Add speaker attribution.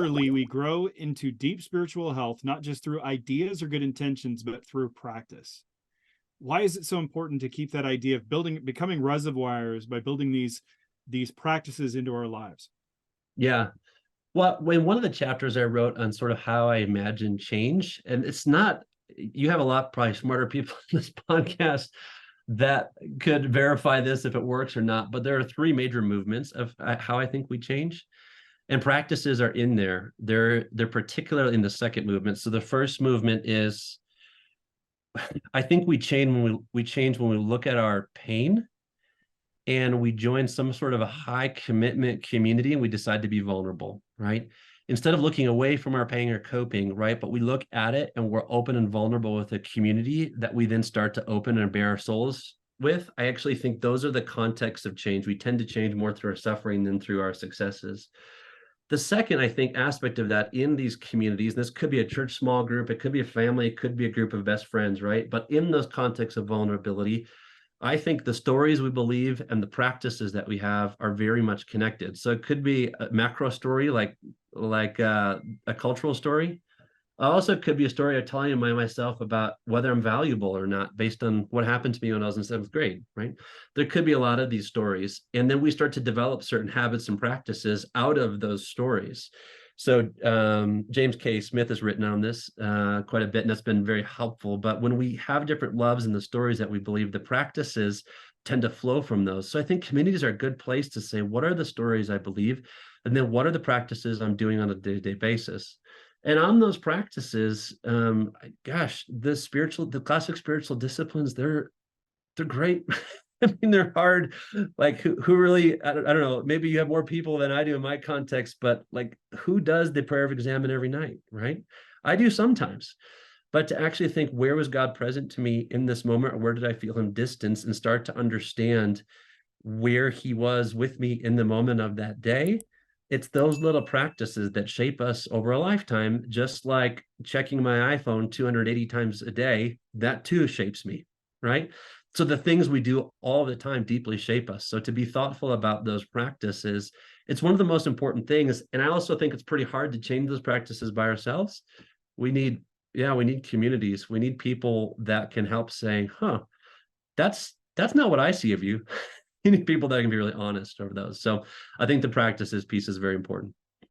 Speaker 1: Similarly, we grow into deep spiritual health, not just through ideas or good intentions, but through practice. Why is it so important to keep that idea of becoming reservoirs by building these practices into our lives?
Speaker 2: Yeah. Well, when one of the chapters I wrote on sort of how I imagine change, and it's not, you have a lot probably smarter people in this podcast that could verify this if it works or not, but there are three major movements of how I think we change, and practices are in there. They're particularly in the second movement. So the first movement is, I think we change when we look at our pain and we join some sort of a high commitment community and we decide to be vulnerable, right? Instead of looking away from our pain or coping, right? But we look at it and we're open and vulnerable with a community that we then start to open and bare our souls with. I actually think those are the contexts of change. We tend to change more through our suffering than through our successes. The second, I think, aspect of that in these communities, and this could be a church small group, it could be a family, it could be a group of best friends, right? But in those contexts of vulnerability, I think the stories we believe and the practices that we have are very much connected. So it could be a macro story, like a cultural story. Also, could be a story I'm telling myself about whether I'm valuable or not, based on what happened to me when I was in seventh grade. Right? There could be a lot of these stories, and then we start to develop certain habits and practices out of those stories. So James K. Smith has written on this quite a bit, and that's been very helpful. But when we have different loves and the stories that we believe, the practices tend to flow from those. So I think communities are a good place to say, what are the stories I believe? And then what are the practices I'm doing on a day-to-day basis? And on those practices, gosh, the classic spiritual disciplines, they're great. I mean, they're hard. Like who really, I don't know, maybe you have more people than I do in my context, but like who does the prayer of examine every night, right? I do sometimes. But to actually think, where was God present to me in this moment, or where did I feel him distance, and start to understand where he was with me in the moment of that day. It's those little practices that shape us over a lifetime, just like checking my iPhone 280 times a day, that too shapes me, right? So the things we do all the time deeply shape us. So to be thoughtful about those practices, it's one of the most important things. And I also think it's pretty hard to change those practices by ourselves. We need communities. We need people that can help saying, that's not what I see of you. You need people that can be really honest over those. So I think the practices piece is very important.